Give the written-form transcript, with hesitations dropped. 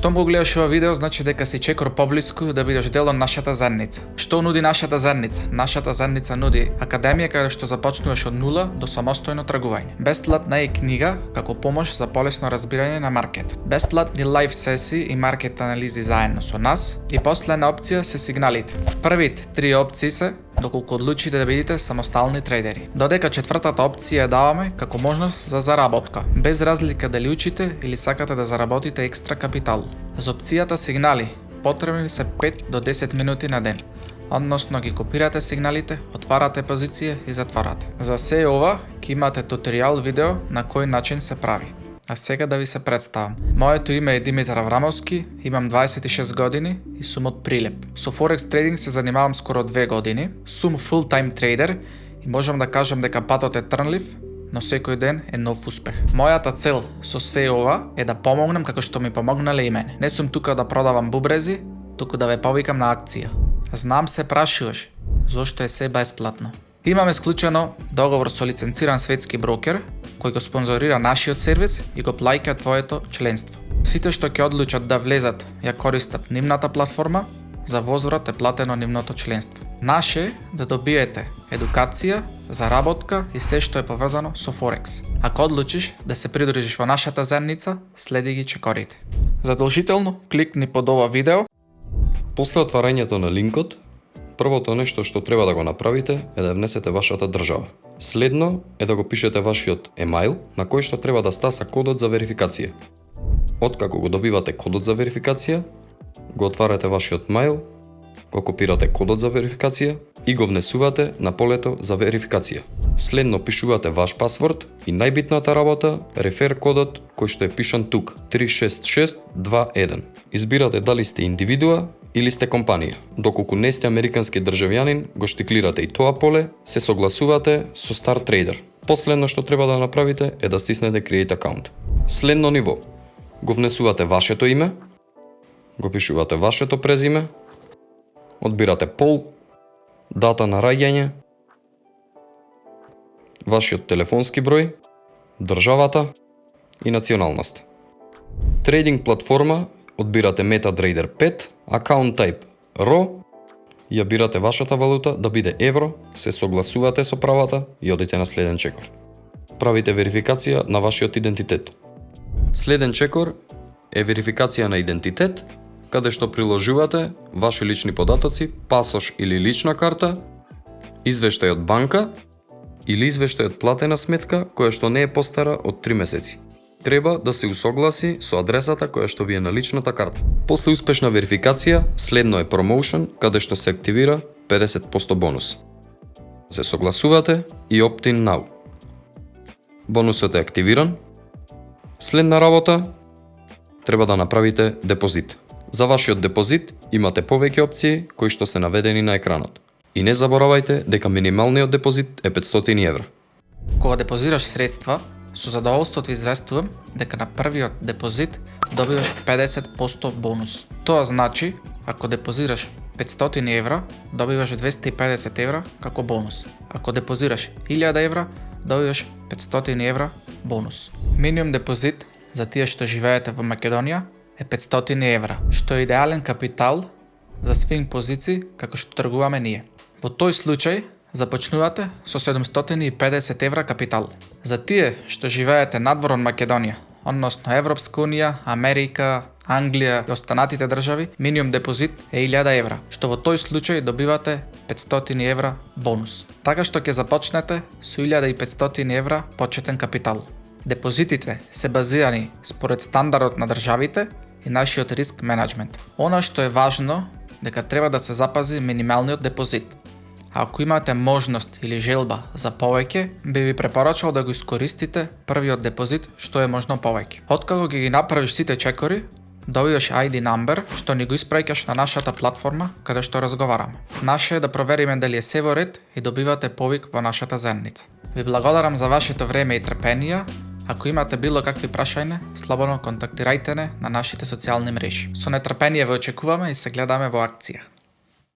Штом го гледаш ова видео, значи дека си чекор поблиску да бидеш дел од нашата заедница. Што нуди нашата заедница? Нашата заедница нуди академија каде што започнуваш од нула до самостојно тргување. Бесплатна е книга како помош за полесно разбирање на маркетот. Бесплатни лайв сесии и маркет анализи заедно со нас и последна опција се сигналите. Првите 3 опции се доколку одлучите да бидете самостални трейдери. Додека четвртата опција ја даваме како можност за заработка, без разлика дали учите или сакате да заработите екстра капитал. За опцијата сигнали потребни се 5 до 10 минути на ден. Односно ги копирате сигналите, отварате позиција и затварате. За се ова ќе имате туторијал видео на кој начин се прави. А сега да ви се представам. Моето име е Димитар Аврамовски, имам 26 години и сум од Прилеп. Со Forex трейдинг се занимавам скоро 2 години, сум full-time трейдер и можам да кажам дека патот е трнлив, но секој ден е нов успех. Мојата цел со се ова е да помогнам како што ми помогнале и мене. Не сум тука да продавам бубрези, туку да ве повикам на акција. Знам се прашуваш, зошто е се бесплатно? Имаме склучено договор со лиценциран светски брокер, кој го спонзорира нашиот сервис и го плаќа твоето членство. Сите што ќе одлучат да влезат ја користат нивната платформа, за возврат е платено нивното членство. Наше е да добиете едукација, заработка и се што е поврзано со Forex. Ако одлучиш да се придружиш во нашата заедница, следи ги чекорите. Задолжително кликни под ова видео. После отварањето на линкот, првото нешто што треба да го направите е да внесете вашата држава. Следно е да го пишете вашиот емаил на кој што треба да стаса кодот за верификација. Откако го добивате кодот за верификација, го отварате вашиот маил, го копирате кодот за верификација и го внесувате на полето за верификација. Следно пишувате ваш пасворд и најбитната работа, рефер кодот кој што е пишан тук, 36621. Избирате дали сте индивидуа или сте компанија. Доколку не сте американски државјанин, го штиклирате и тоа поле, се согласувате со Star Trader. Последно што треба да направите е да стиснете Create Account. Следно ниво, го внесувате вашето име, го пишувате вашето презиме, одбирате пол, дата на раѓање, вашиот телефонски број, државата и националност. Трейдинг платформа одбирате MetaTrader 5, Account Type RAW, ја бирате вашата валута да биде евро, се согласувате со правата и одите на следен чекор. Правите верификација на вашиот идентитет. Следен чекор е верификација на идентитет, каде што приложувате ваши лични податоци, пасош или лична карта, извештај од банка или извештај од платена сметка која што не е постара од 3 месеци. Треба да се усогласи со адресата која што ви е на личната карта. После успешна верификација, следно е промоушен, каде што се активира 50% бонус. Се согласувате и opt-in now. Бонусот е активиран. Следна работа, треба да направите депозит. За вашиот депозит имате повеќе опции кои што се наведени на екранот. И не заборавајте дека минималниот депозит е 500 евра. Кога депозираш средства, со задоволство ти известувам дека на првиот депозит добиваш 50% бонус. Тоа значи, ако депозираш 500 евра, добиваш 250 евра како бонус. Ако депозираш 1000 евра, добиваш 500 евра бонус. Минимум депозит за тие што живеете во Македонија е 500 евра, што е идеален капитал за свинг позиции како што тргуваме ние. Во тој случај започнувате со 750 евра капитал. За тие што живеете надвор од Македонија, односно Европска унија, Америка, Англија и останатите држави, минимум депозит е 1000 евра, што во тој случај добивате 500 евра бонус. Така што ќе започнете со 1500 евра почетен капитал. Депозитите се базирани според стандардот на државите и нашиот риск менеджмент. Она што е важно, дека треба да се запази минималниот депозит. Ако имате можност или желба за повеќе, би ви препорачал да го искористите првиот депозит што е можно повеќе. Откако ги направиш сите чекори, добиваш ID number што ни го испраќаш на нашата платформа каде што разговараме. Наше е да провериме дали е се во ред и добивате повик во нашата заедница. Ви благодарам за вашето време и трпение. Ако имате било какви прашања, слободно контактирајте не на нашите социјални мрежи. Со нетрпение ве очекуваме и се гледаме во акција.